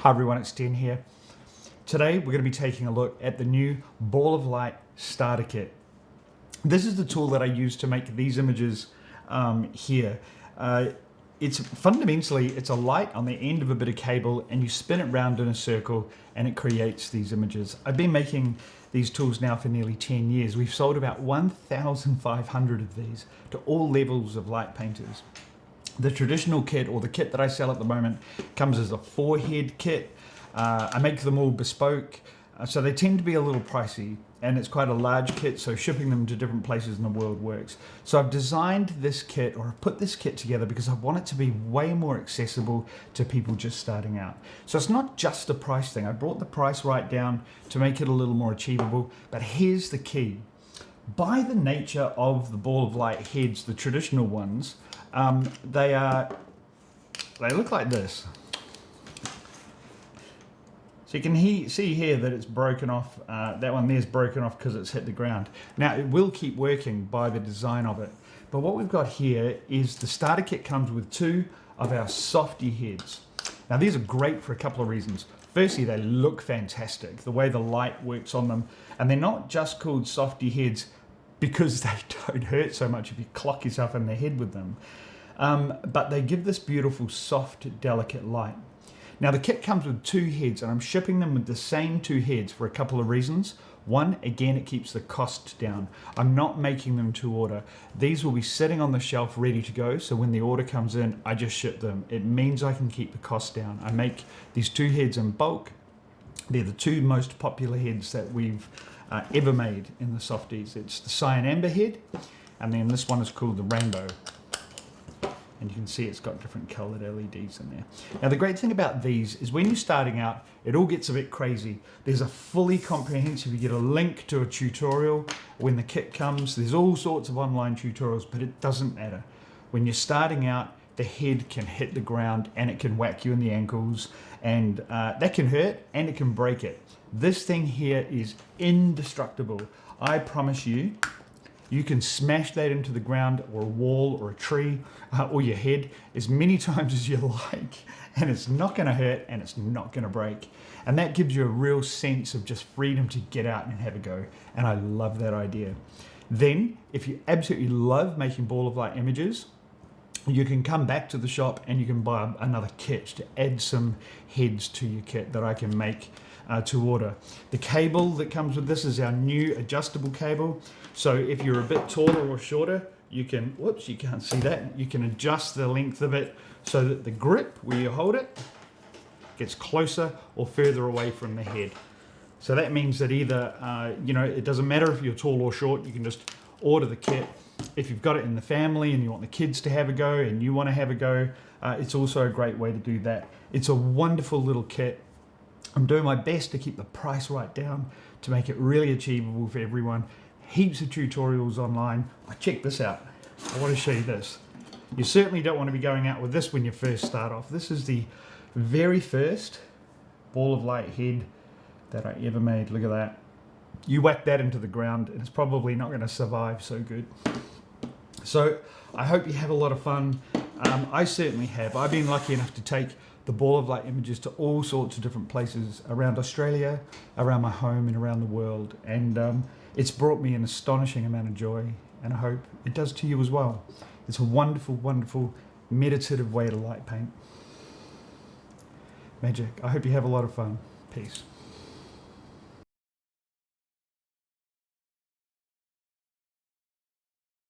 Hi everyone, it's Den here. Today we're going to be taking a look at the new Ball of Light starter kit. This is the tool that I use to make these images here. It's fundamentally, it's a light on the end of a bit of cable and you spin it round in a circle and it creates these images. I've been making these tools now for nearly 10 years. We've sold about 1,500 of these to all levels of light painters. The traditional kit, or the kit that I sell at the moment, comes as a 4-head kit. I make them all bespoke, so they tend to be a little pricey, and it's quite a large kit, so shipping them to different places in the world works. So I've designed this kit, or I've put this kit together because I want it to be way more accessible to people just starting out. So it's not just a price thing. I brought the price right down to make it a little more achievable, but here's the key. By the nature of the Ball of Light heads, the traditional ones, they look like this. So you can see here that it's broken off. That one there's broken off because it's hit the ground. Now it will keep working by the design of it. But what we've got here is the starter kit comes with 2 of our softy heads. Now these are great for a couple of reasons. Firstly, they look fantastic, the way the light works on them. And they're not just called softy heads because they don't hurt so much if you clock yourself in the head with them. But they give this beautiful, soft, delicate light. Now the kit comes with 2 heads and I'm shipping them with the same 2 heads for a couple of reasons. One, again, it keeps the cost down. I'm not making them to order. These will be sitting on the shelf ready to go, so when the order comes in, I just ship them. It means I can keep the cost down. I make these 2 heads in bulk. They're the 2 most popular heads that we've ever made in the softies. It's the cyan amber head, and then this one is called the rainbow. And you can see it's got different colored LEDs in there. Now the great thing about these is when you're starting out, it all gets a bit crazy. There's a fully comprehensive, you get a link to a tutorial when the kit comes. There's all sorts of online tutorials, but it doesn't matter. When you're starting out, the head can hit the ground and it can whack you in the ankles, and that can hurt and it can break it. This thing here is indestructible. I promise you, you can smash that into the ground or a wall or a tree or your head as many times as you like, and it's not going to hurt and it's not going to break. And that gives you a real sense of just freedom to get out and have a go. And I love that idea. Then, if you absolutely love making Ball of Light images, you can come back to the shop and you can buy another kit to add some heads to your kit that I can make to order. The cable that comes with this is our new adjustable cable. So if you're a bit taller or shorter, you can, whoops, you can't see that. You can adjust the length of it so that the grip where you hold it gets closer or further away from the head. So that means that either, it doesn't matter if you're tall or short, you can just order the kit. If you've got it in the family and you want the kids to have a go and you want to have a go, it's also a great way to do that. It's a wonderful little kit. I'm doing my best to keep the price right down to make it really achievable for everyone. Heaps of tutorials online. Check this out. I want to show you this. You certainly don't want to be going out with this when you first start off. This is the very first Ball of Light head that I ever made. Look at that. You whack that into the ground and it's probably not going to survive so good. So I hope you have a lot of fun. I certainly have. I've been lucky enough to take the Ball of Light images to all sorts of different places around Australia, around my home and around the world. And it's brought me an astonishing amount of joy, and I hope it does to you as well. It's a wonderful, wonderful, meditative way to light paint. Magic. I hope you have a lot of fun. Peace.